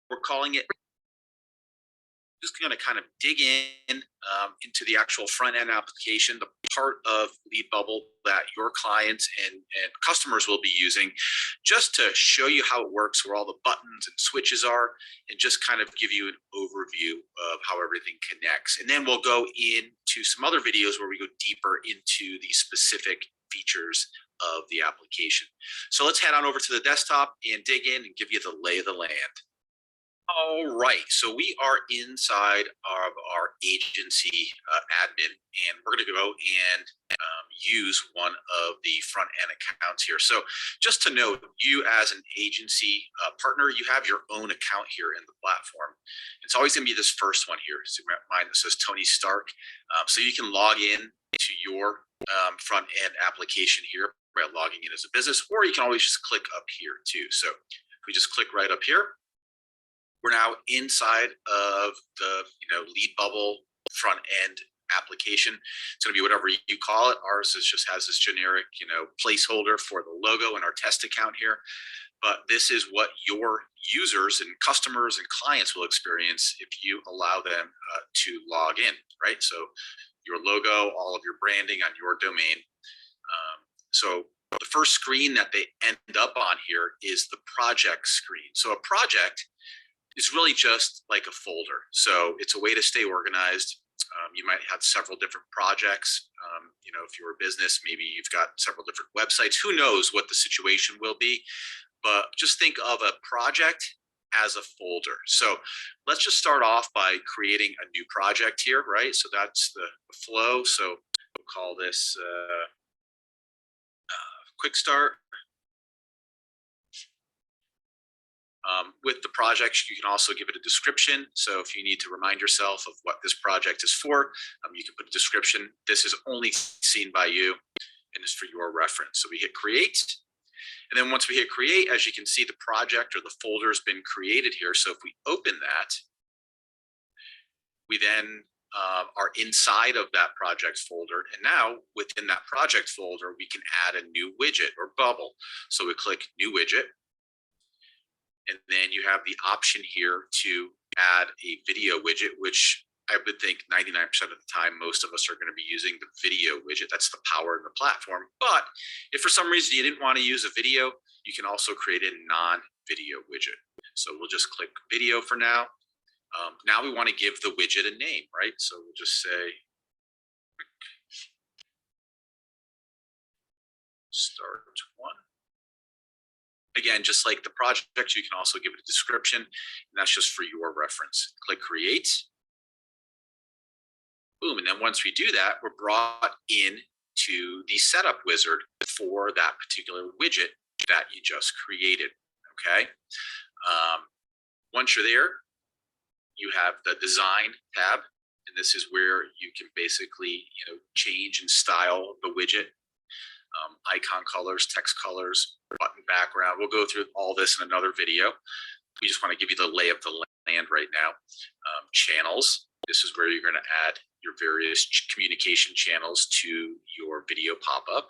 we're calling it, just going to kind of dig in into the actual front end application, the part of Lead Bubble that your clients and customers will be using, just to show you how it works, where all the buttons and switches are, and just kind of give you an overview of how everything connects. And then we'll go into some other videos where we go deeper into the specific features of the application. So let's head on over to the desktop and dig in and give you the lay of the land. All right, so we are inside of our agency admin, and we're going to go and use one of the front end accounts here. So just to note, you as an agency partner, you have your own account here in the platform. It's always going to be this first one here. So mine that says Tony Stark. So you can log in to your front end application here by logging in as a business, or you can always just click up here too. So if we just click right up here, we're now inside of the Lead Bubble front end application. It's going to be whatever you call it. Ours just has this generic placeholder for the logo and our test account here. But this is what your users and customers and clients will experience if you allow them to log in, right? So your logo, all of your branding on your domain. So the first screen that they end up on here is the project screen. So a project is really just like a folder. So it's a way to stay organized. You might have several different projects. If you're a business, maybe you've got several different websites. Who knows what the situation will be? But just think of a project as a folder. So let's just start off by creating a new project here, right? So that's the flow. So we'll call this quick start. With the project, you can also give it a description. So if you need to remind yourself of what this project is for, you can put a description. This is only seen by you and is for your reference. So we hit create. And then once we hit create, as you can see, the project or the folder has been created here. So if we open that, we then are inside of that project folder. And now within that project folder, we can add a new widget or bubble. So we click new widget. And then you have the option here to add a video widget, which I would think 99% of the time, most of us are going to be using the video widget. That's the power of the platform. But if for some reason you didn't want to use a video, you can also create a non-video widget. So we'll just click video for now. Now we want to give the widget a name, right? So we'll just say start one. Again, just like the project, you can also give it a description, and that's just for your reference. Click create. Boom, and then once we do that, we're brought in to the setup wizard for that particular widget that you just created, okay? Once you're there, you have the design tab, and this is where you can basically change and style the widget. Icon colors, text colors, button background. We'll go through all this in another video. We just want to give you the lay of the land right now. Channels. This is where you're going to add your various communication channels to your video pop-up.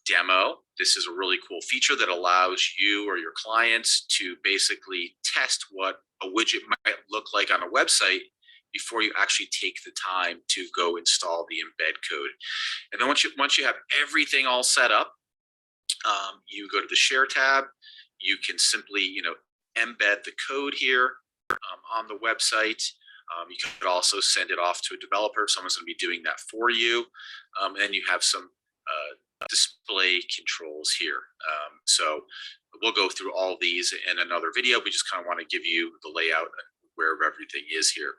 Demo. This is a really cool feature that allows you or your clients to basically test what a widget might look like on a website before you actually take the time to go install the embed code. And then once you have everything all set up, you go to the share tab. You can simply embed the code here on the website. You could also send it off to a developer. Someone's going to be doing that for you. And then you have some display controls here. So we'll go through all these in another video. We just kind of want to give you the layout where everything is here.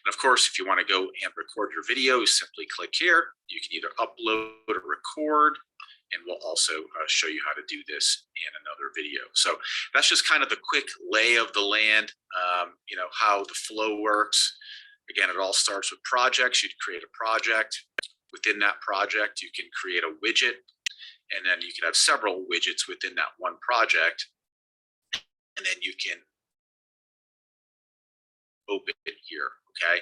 And of course, if you want to go and record your video, you simply click here. You can either upload or record, and we'll also show you how to do this in another video. So that's just kind of the quick lay of the land, how the flow works. Again, it all starts with projects. You'd create a project. Within that project, you can create a widget, and then you can have several widgets within that one project, and then you can open it here, okay?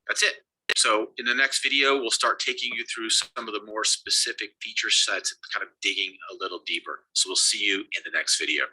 That's it. So in the next video, we'll start taking you through some of the more specific feature sets and kind of digging a little deeper. So we'll see you in the next video.